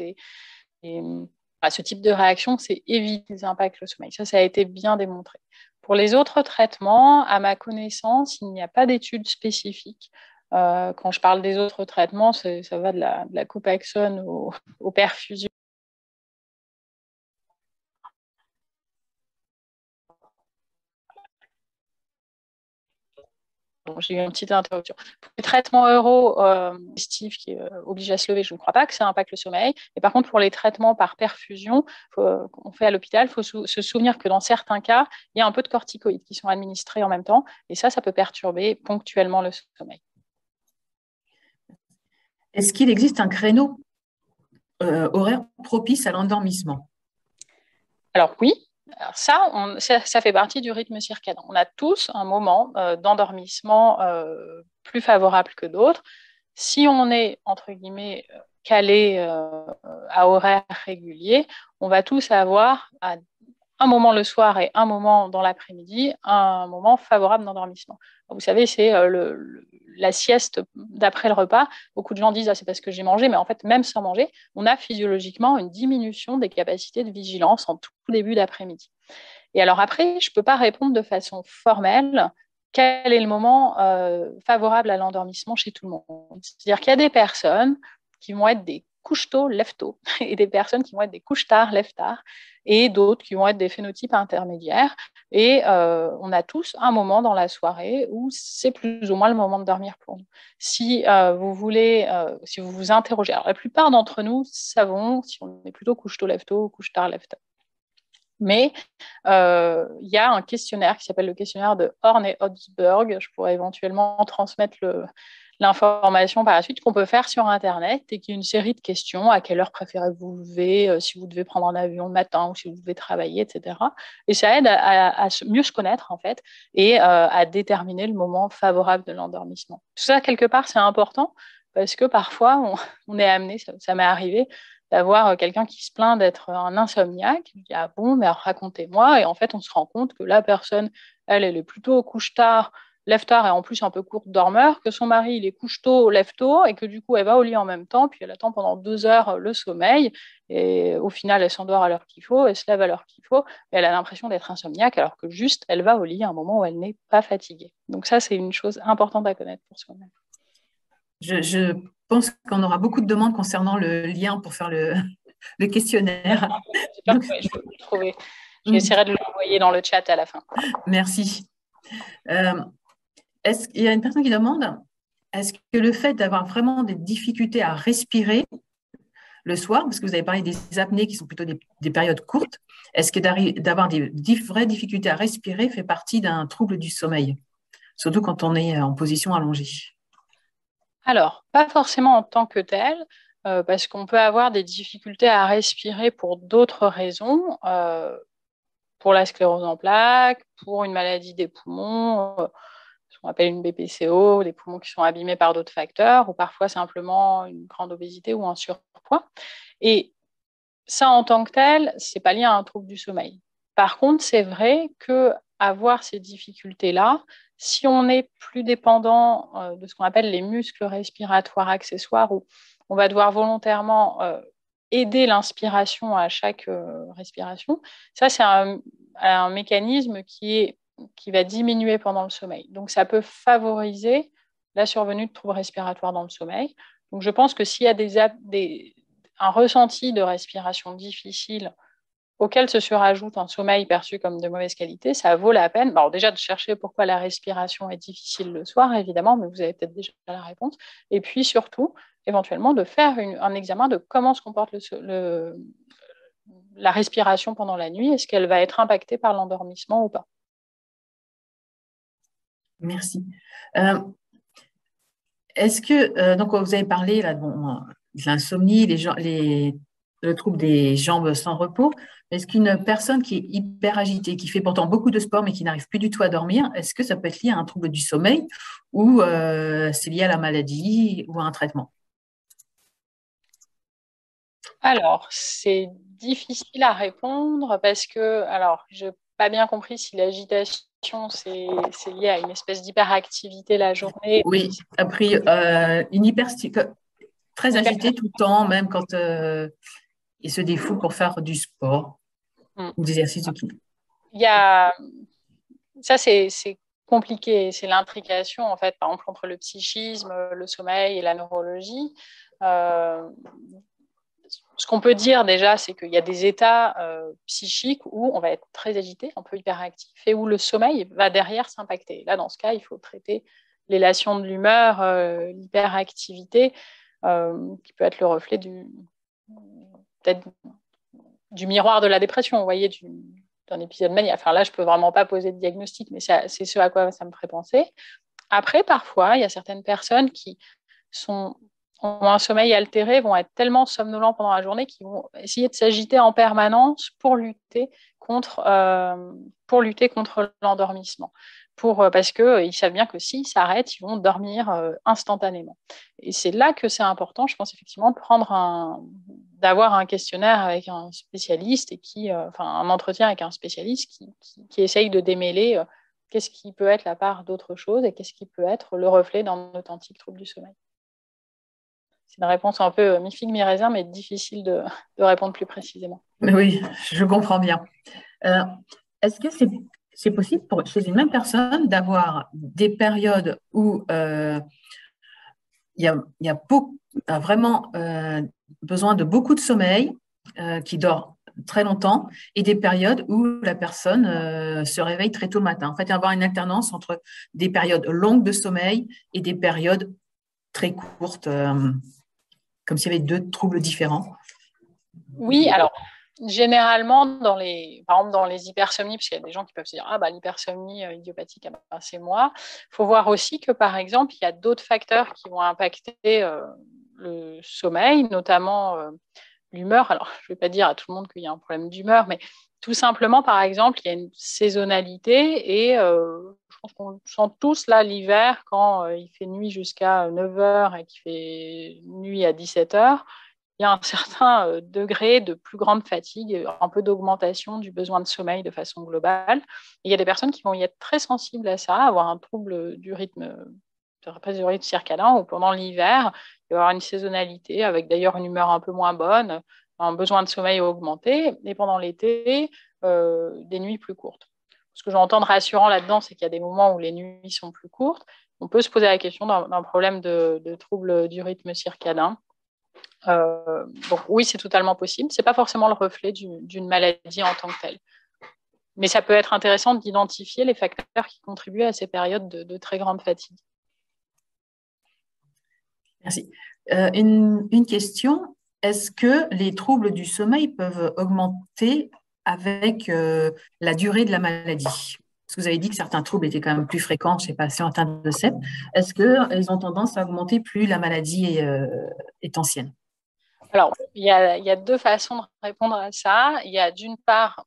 ce type de réaction, c'est éviter les impacts le sommeil. Ça a été bien démontré. Pour les autres traitements, à ma connaissance, il n'y a pas d'études spécifiques. Quand je parle des autres traitements, ça va de la Copaxone aux perfusions. Bon, j'ai eu une petite interruption. Pour les traitements oraux digestifs qui obligent à se lever, je ne crois pas que ça impacte le sommeil. Et par contre, pour les traitements par perfusion qu'on fait à l'hôpital, il faut se souvenir que dans certains cas, il y a un peu de corticoïdes qui sont administrés en même temps. Et ça peut perturber ponctuellement le sommeil. Est-ce qu'il existe un créneau horaire propice à l'endormissement? Alors oui. Alors ça fait partie du rythme circadien. On a tous un moment d'endormissement plus favorable que d'autres. Si on est, entre guillemets, calé à horaire régulier, on va tous avoir à un moment le soir et un moment dans l'après-midi, un moment favorable d'endormissement. Vous savez, c'est la sieste d'après le repas. Beaucoup de gens disent « Ah, c'est parce que j'ai mangé », mais en fait, même sans manger, on a physiologiquement une diminution des capacités de vigilance en tout début d'après-midi. Et alors après, je ne peux pas répondre de façon formelle quel est le moment favorable à l'endormissement chez tout le monde. C'est-à-dire qu'il y a des personnes qui vont être des couche-tôt, lève-tôt, et des personnes qui vont être des couche-tard, lève-tard, et d'autres qui vont être des phénotypes intermédiaires. Et on a tous un moment dans la soirée où c'est plus ou moins le moment de dormir pour nous. Si vous voulez, si vous vous interrogez, alors la plupart d'entre nous savons si on est plutôt couche-tôt, lève-tôt ou couche-tard, lève-tôt. Mais il y a un questionnaire qui s'appelle le questionnaire de Horn et Hodsberg. Je pourrais éventuellement transmettre l'information par la suite, qu'on peut faire sur Internet et qui est une série de questions. À quelle heure préférez-vous vous lever, si vous devez prendre un avion le matin ou si vous devez travailler, etc. Et ça aide à mieux se connaître, en fait, et à déterminer le moment favorable de l'endormissement. Tout ça, quelque part, c'est important parce que parfois, on est amené, ça m'est arrivé, d'avoir quelqu'un qui se plaint d'être un insomniaque. Je dis, ah bon, mais alors racontez-moi. Et en fait, on se rend compte que la personne, elle est plutôt couche tard, lève tard et en plus un peu courte dormeur, que son mari, il est couche tôt, lève tôt, et que du coup, elle va au lit en même temps, puis elle attend pendant 2 heures le sommeil. Et au final, elle s'endort à l'heure qu'il faut, elle se lève à l'heure qu'il faut, mais elle a l'impression d'être insomniaque, alors que juste, elle va au lit à un moment où elle n'est pas fatiguée. Donc ça, c'est une chose importante à connaître pour soi-même. Je pense qu'on aura beaucoup de demandes concernant le lien pour faire le questionnaire. Donc, Je vais le trouver. mm, J'essaierai de l'envoyer dans le chat à la fin. merci. Il y a une personne qui demande, est-ce que le fait d'avoir vraiment des difficultés à respirer le soir, parce que vous avez parlé des apnées qui sont plutôt des périodes courtes, est-ce que d'avoir des vraies difficultés à respirer fait partie d'un trouble du sommeil, surtout quand on est en position allongée? Alors, pas forcément en tant que tel, parce qu'on peut avoir des difficultés à respirer pour d'autres raisons, pour la sclérose en plaques, pour une maladie des poumons, ce qu'on appelle une BPCO, des poumons qui sont abîmés par d'autres facteurs, ou parfois simplement une grande obésité ou un surpoids. Et ça, en tant que tel, c'est pas lié à un trouble du sommeil. Par contre, c'est vrai que avoir ces difficultés-là, si on est plus dépendant de ce qu'on appelle les muscles respiratoires accessoires, où on va devoir volontairement aider l'inspiration à chaque respiration, ça, c'est un mécanisme qui va diminuer pendant le sommeil. Donc, ça peut favoriser la survenue de troubles respiratoires dans le sommeil. Donc, je pense que s'il y a un ressenti de respiration difficile auquel se surajoute un sommeil perçu comme de mauvaise qualité, ça vaut la peine, alors déjà de chercher pourquoi la respiration est difficile le soir, évidemment, mais vous avez peut-être déjà la réponse, et puis surtout, éventuellement, de faire un examen de comment se comporte la respiration pendant la nuit, est-ce qu'elle va être impactée par l'endormissement ou pas. Merci. Est-ce que, donc vous avez parlé là, bon, de l'insomnie, le trouble des jambes sans repos. Est-ce qu'une personne qui est hyper agitée, qui fait pourtant beaucoup de sport mais qui n'arrive plus du tout à dormir, est-ce que ça peut être lié à un trouble du sommeil ou c'est lié à la maladie ou à un traitement? Alors, c'est difficile à répondre parce que, alors, je n'ai pas bien compris si l'agitation, c'est lié à une espèce d'hyperactivité la journée. Oui, après, très agité tout le temps, même quand il se défoule pour faire du sport ou des exercices de kiné. Il y a, ça, c'est compliqué. C'est l'intrication, en fait, par exemple, entre le psychisme, le sommeil et la neurologie. Ce qu'on peut dire déjà, c'est qu'il y a des états psychiques où on va être très agité, un peu hyperactif, et où le sommeil va derrière s'impacter. Là, dans ce cas, il faut traiter l'élation de l'humeur, l'hyperactivité, qui peut être le reflet peut-être du miroir de la dépression, vous voyez, d'un épisode maniaque. Enfin, là, je ne peux vraiment pas poser de diagnostic, mais c'est ce à quoi ça me ferait penser. Après, parfois, il y a certaines personnes qui ont un sommeil altéré, vont être tellement somnolents pendant la journée qu'ils vont essayer de s'agiter en permanence pour lutter contre l'endormissement. Parce qu'ils savent bien que s'ils s'arrêtent, ils vont dormir instantanément. Et c'est là que c'est important, je pense effectivement, d'avoir un questionnaire avec un spécialiste et un entretien avec un spécialiste qui essaye de démêler qu'est-ce qui peut être la part d'autre chose et qu'est-ce qui peut être le reflet d'un authentique trouble du sommeil. C'est une réponse un peu mi-figue, mi-raisin, mais difficile de répondre plus précisément. Oui, je comprends bien. Est-ce que c'est possible chez une même personne d'avoir des périodes où il y a vraiment besoin de beaucoup de sommeil, qui dort très longtemps, et des périodes où la personne se réveille très tôt le matin? En fait, avoir une alternance entre des périodes longues de sommeil et des périodes très courtes, comme s'il y avait deux troubles différents. Oui, alors généralement, par exemple dans les hypersomnies, parce qu'il y a des gens qui peuvent se dire ah bah l'hypersomnie idiopathique, ah, bah, c'est moi. Il faut voir aussi que par exemple, il y a d'autres facteurs qui vont impacter le sommeil, notamment l'humeur. Alors, je ne vais pas dire à tout le monde qu'il y a un problème d'humeur, mais tout simplement, par exemple, il y a une saisonnalité et je pense qu'on le sent tous là l'hiver quand il fait nuit jusqu'à 9h et qu'il fait nuit à 17h. il y a un certain degré de plus grande fatigue, un peu d'augmentation du besoin de sommeil de façon globale. Et il y a des personnes qui vont y être très sensibles à ça, avoir un trouble du rythme, du rythme circadien, ou pendant l'hiver, il va y avoir une saisonnalité avec d'ailleurs une humeur un peu moins bonne, un besoin de sommeil augmenté, et pendant l'été, des nuits plus courtes. Ce que j'entends de rassurant là-dedans, c'est qu'il y a des moments où les nuits sont plus courtes. On peut se poser la question d'un problème de trouble du rythme circadien. Donc oui, c'est totalement possible. Ce n'est pas forcément le reflet d'une maladie en tant que telle. Mais ça peut être intéressant d'identifier les facteurs qui contribuent à ces périodes de très grande fatigue. Merci. Une question, est-ce que les troubles du sommeil peuvent augmenter avec la durée de la maladie? Parce que vous avez dit que certains troubles étaient quand même plus fréquents chez les patients atteints de CEP. Est-ce qu'ils ont tendance à augmenter plus la maladie est ancienne? Alors, il y a deux façons de répondre à ça. Il y a d'une part,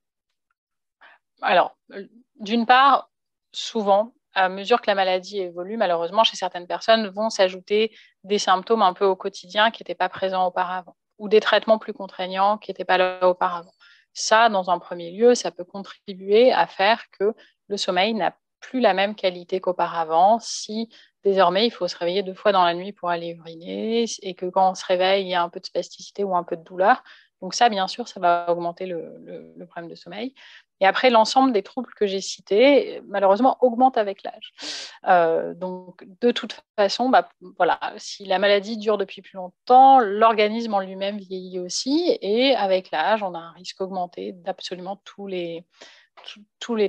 souvent, à mesure que la maladie évolue, malheureusement, chez certaines personnes, vont s'ajouter des symptômes un peu au quotidien qui n'étaient pas présents auparavant, ou des traitements plus contraignants qui n'étaient pas là auparavant. Ça, dans un premier lieu, ça peut contribuer à faire que le sommeil n'a plus la même qualité qu'auparavant. Si désormais, il faut se réveiller 2 fois dans la nuit pour aller uriner, et que quand on se réveille, il y a un peu de spasticité ou un peu de douleur. Donc ça, bien sûr, ça va augmenter le problème de sommeil. Et après, l'ensemble des troubles que j'ai cités, malheureusement, augmentent avec l'âge. Donc, de toute façon, voilà, si la maladie dure depuis plus longtemps, l'organisme en lui-même vieillit aussi. Et avec l'âge, on a un risque augmenté d'absolument tous les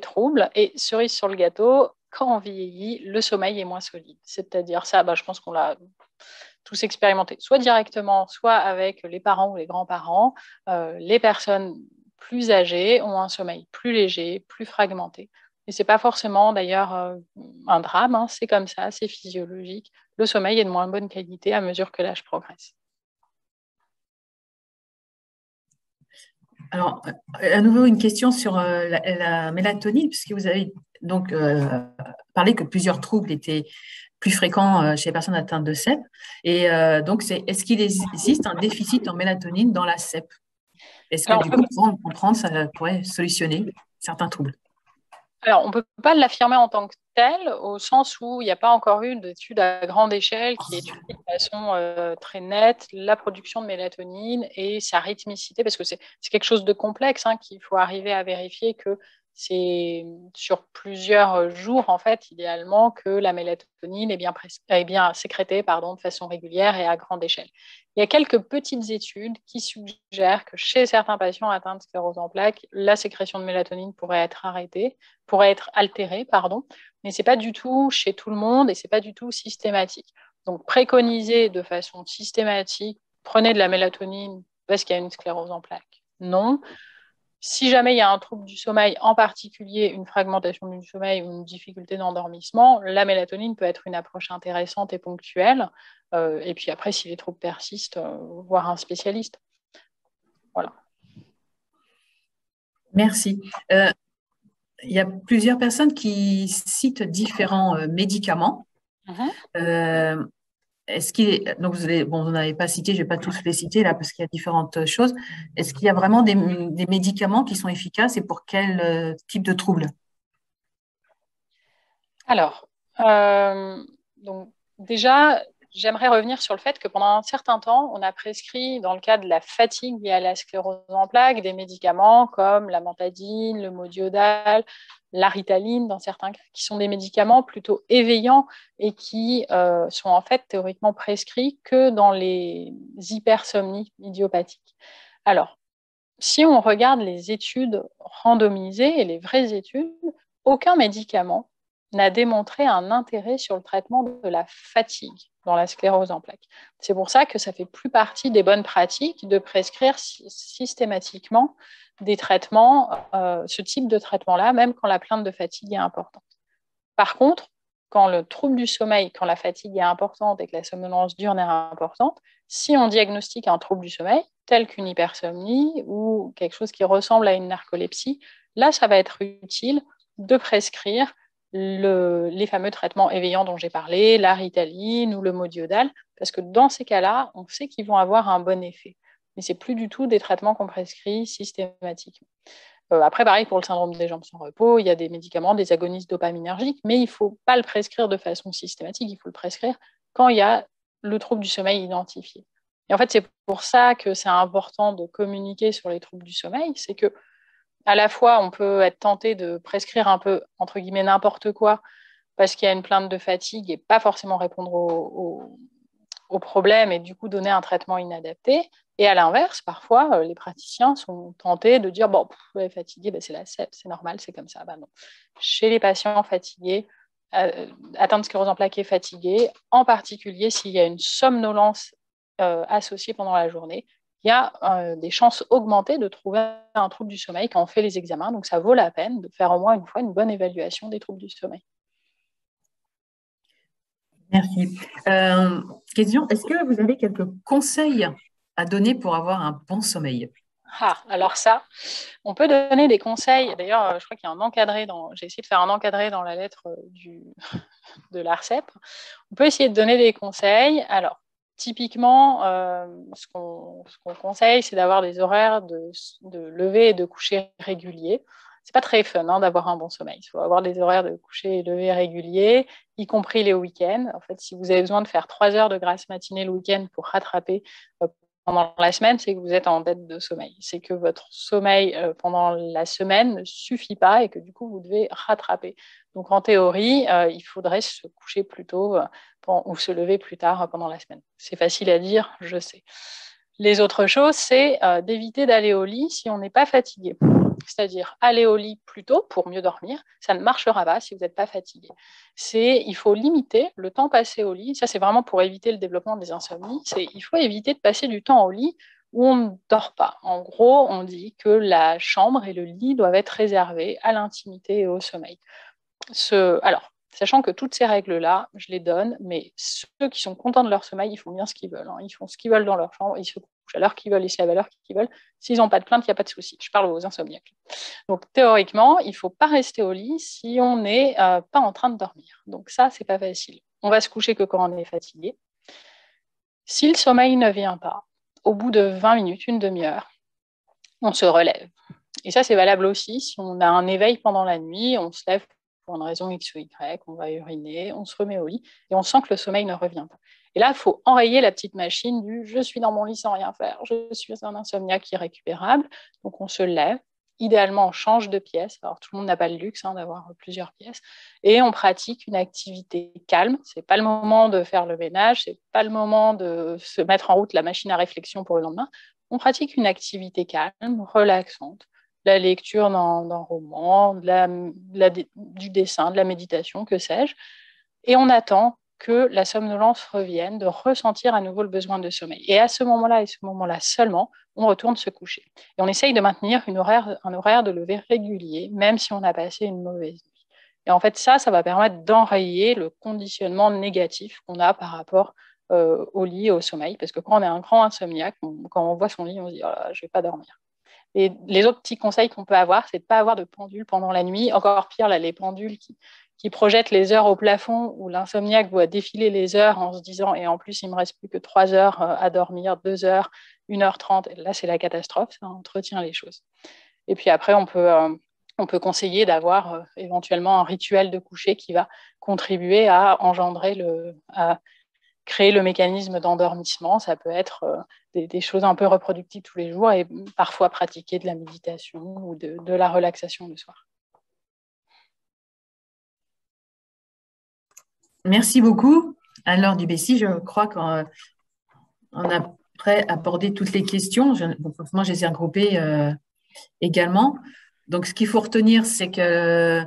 troubles. Et cerise sur le gâteau, quand on vieillit, le sommeil est moins solide. C'est-à-dire ça, je pense qu'on l'a tous expérimenté, soit directement, soit avec les parents ou les grands-parents. Les personnes plus âgées ont un sommeil plus léger, plus fragmenté. Et ce n'est pas forcément d'ailleurs un drame, hein, c'est comme ça, c'est physiologique. Le sommeil est de moins bonne qualité à mesure que l'âge progresse. Alors, à nouveau, une question sur la mélatonine, puisque vous avez donc parlé que plusieurs troubles étaient plus fréquents chez les personnes atteintes de CEP. Et donc, est-ce qu'il existe un déficit en mélatonine dans la CEP? Est-ce que du coup, comprendre, ça pourrait solutionner certains troubles? Alors, on ne peut pas l'affirmer en tant que tel, au sens où il n'y a pas encore eu d'études à grande échelle qui étudient de façon très nette la production de mélatonine et sa rythmicité, parce que c'est quelque chose de complexe, hein, qu'il faut arriver à vérifier que c'est sur plusieurs jours, en fait, idéalement, que la mélatonine est bien sécrétée de façon régulière et à grande échelle. Il y a quelques petites études qui suggèrent que chez certains patients atteints de sclérose en plaques, la sécrétion de mélatonine pourrait être altérée, mais ce n'est pas du tout chez tout le monde et ce n'est pas du tout systématique. Donc, préconiser de façon systématique, prenez de la mélatonine parce qu'il y a une sclérose en plaques. Non. Si jamais il y a un trouble du sommeil, en particulier une fragmentation du sommeil ou une difficulté d'endormissement, la mélatonine peut être une approche intéressante et ponctuelle. Et puis après, si les troubles persistent, voir un spécialiste. Voilà. Merci. Il y a plusieurs personnes qui citent différents médicaments. Donc vous n'avez pas cité, je ne vais pas tous les citer là parce qu'il y a différentes choses. Est-ce qu'il y a vraiment des médicaments qui sont efficaces et pour quel type de trouble? Alors, donc déjà, j'aimerais revenir sur le fait que pendant un certain temps, on a prescrit, dans le cas de la fatigue liée à la sclérose en plaques, des médicaments comme la mantadine, le modiodal, la ritaline, dans certains cas, qui sont des médicaments plutôt éveillants et qui sont en fait théoriquement prescrits que dans les hypersomnies idiopathiques. Alors, si on regarde les études randomisées et les vraies études, aucun médicament n'a démontré un intérêt sur le traitement de la fatigue dans la sclérose en plaques. C'est pour ça que ça fait plus partie des bonnes pratiques de prescrire systématiquement des traitements, ce type de traitement-là, même quand la plainte de fatigue est importante. Par contre, quand le trouble du sommeil, quand la fatigue est importante et que la somnolence diurne est importante, si on diagnostique un trouble du sommeil, tel qu'une hypersomnie ou quelque chose qui ressemble à une narcolepsie, là, ça va être utile de prescrire les fameux traitements éveillants dont j'ai parlé, la ritaline ou le modiodal, parce que dans ces cas-là, on sait qu'ils vont avoir un bon effet. mais ce n'est plus du tout des traitements qu'on prescrit systématiquement. Après, pareil, pour le syndrome des jambes sans repos, il y a des médicaments, des agonistes dopaminergiques, mais il ne faut pas le prescrire de façon systématique, il faut le prescrire quand il y a le trouble du sommeil identifié. Et en fait, c'est pour ça que c'est important de communiquer sur les troubles du sommeil, c'est que à la fois, on peut être tenté de prescrire un peu, entre guillemets, n'importe quoi, parce qu'il y a une plainte de fatigue et pas forcément répondre au problème et du coup donner un traitement inadapté. Et à l'inverse, parfois, les praticiens sont tentés de dire bon, fatigué, ben, c'est la SEP, c'est normal, c'est comme ça. Ben non. Chez les patients fatigués, atteints de sclérose en plaques et fatigués, en particulier s'il y a une somnolence associée pendant la journée, il y a des chances augmentées de trouver un trouble du sommeil quand on fait les examens. Donc, ça vaut la peine de faire au moins une fois une bonne évaluation des troubles du sommeil. Merci. Question, est-ce que vous avez quelques conseils à donner pour avoir un bon sommeil? Alors ça, on peut donner des conseils. D'ailleurs, je crois qu'il y a un encadré j'ai essayé de faire un encadré dans la lettre de l'ARCEP. On peut essayer de donner des conseils. Alors, typiquement, ce qu'on conseille, c'est d'avoir des horaires de lever et de coucher réguliers. C'est pas très fun d'avoir un bon sommeil. Il faut avoir des horaires de coucher et lever réguliers, y compris les week-ends. En fait, si vous avez besoin de faire 3 heures de grasse matinée le week-end pour rattraper pendant la semaine, c'est que vous êtes en dette de sommeil. C'est que votre sommeil pendant la semaine ne suffit pas et que du coup, vous devez rattraper. Donc, en théorie, il faudrait se coucher plus tôt ou se lever plus tard pendant la semaine. C'est facile à dire, je sais. Les autres choses, c'est d'éviter d'aller au lit si on n'est pas fatigué. C'est-à-dire aller au lit plus tôt pour mieux dormir. Ça ne marchera pas si vous n'êtes pas fatigué. Il faut limiter le temps passé au lit. Ça, c'est vraiment pour éviter le développement des insomnies. Il faut éviter de passer du temps au lit où on ne dort pas. En gros, on dit que la chambre et le lit doivent être réservés à l'intimité et au sommeil. Alors, sachant que toutes ces règles-là, je les donne, mais ceux qui sont contents de leur sommeil, ils font bien ce qu'ils veulent. Ils font ce qu'ils veulent dans leur chambre, ils se couchent à l'heure qu'ils veulent, ils se lèvent à l'heure qu'ils veulent. S'ils n'ont pas de plainte, il n'y a pas de souci. Je parle aux insomniaques. Donc, théoriquement, il ne faut pas rester au lit si on n'est pas en train de dormir. Donc ça, c'est pas facile. On va se coucher que quand on est fatigué. Si le sommeil ne vient pas, au bout de 20 minutes, une demi-heure, on se relève. Et ça, c'est valable aussi si on a un éveil pendant la nuit, on se lève pour une raison X ou Y, on va uriner, on se remet au lit et on sent que le sommeil ne revient pas. Et là, il faut enrayer la petite machine du « je suis dans mon lit sans rien faire, je suis un insomniaque irrécupérable ». Donc, on se lève. Idéalement, on change de pièce. Alors, tout le monde n'a pas le luxe d'avoir plusieurs pièces. Et on pratique une activité calme. Ce n'est pas le moment de faire le ménage, ce n'est pas le moment de se mettre en route la machine à réflexion pour le lendemain. On pratique une activité calme, relaxante. La lecture d'un roman, du dessin, de la méditation, que sais-je. Et on attend que la somnolence revienne, de ressentir à nouveau le besoin de sommeil. Et à ce moment-là, et ce moment-là seulement, on retourne se coucher. Et on essaye de maintenir un horaire de lever régulier, même si on a passé une mauvaise nuit. Et en fait, ça va permettre d'enrayer le conditionnement négatif qu'on a par rapport au lit et au sommeil. Parce que quand on est un grand insomniaque, quand on voit son lit, on se dit « oh là, je ne vais pas dormir ». Et les autres petits conseils qu'on peut avoir, c'est de ne pas avoir de pendule pendant la nuit. Encore pire, là, les pendules qui projettent les heures au plafond, où l'insomniaque voit défiler les heures en se disant « et en plus, il ne me reste plus que 3 heures à dormir, 2 heures, 1h30 ». Là, c'est la catastrophe, ça entretient les choses. Et puis après, on peut conseiller d'avoir éventuellement un rituel de coucher qui va contribuer à à créer le mécanisme d'endormissement. Ça peut être des choses un peu reproductives tous les jours et parfois pratiquer de la méditation ou de la relaxation le soir. Merci beaucoup, Anne-Laure Dubessy. Je crois qu'on a prêt à aborder toutes les questions. Forcément, je les ai regroupées également. Donc, ce qu'il faut retenir, c'est que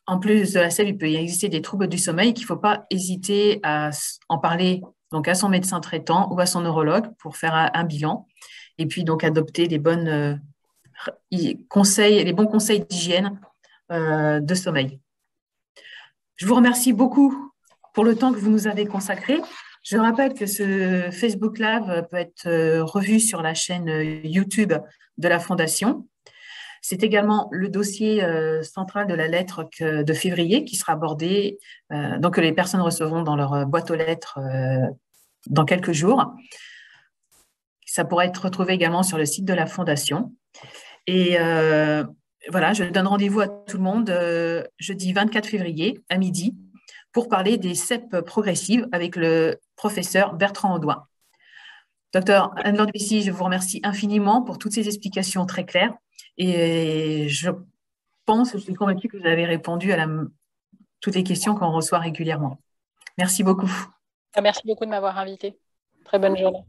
en plus de la SEP, il peut y exister des troubles du sommeil, qu'il ne faut pas hésiter à en parler donc à son médecin traitant ou à son neurologue pour faire un bilan. Et puis, donc, adopter les bons conseils d'hygiène de sommeil. Je vous remercie beaucoup pour le temps que vous nous avez consacré. Je rappelle que ce Facebook Live peut être revu sur la chaîne YouTube de la Fondation. C'est également le dossier central de la lettre de février qui sera abordé, donc que les personnes recevront dans leur boîte aux lettres dans quelques jours. Ça pourra être retrouvé également sur le site de la Fondation. Et voilà, je donne rendez-vous à tout le monde jeudi 24 février à midi pour parler des CEP progressives avec le professeur Bertrand Audouin. Docteur Anne-Laure Dubussy, je vous remercie infiniment pour toutes ces explications très claires et je suis convaincue que vous avez répondu à toutes les questions qu'on reçoit régulièrement. Merci beaucoup. Merci beaucoup de m'avoir invité. Très bonne journée.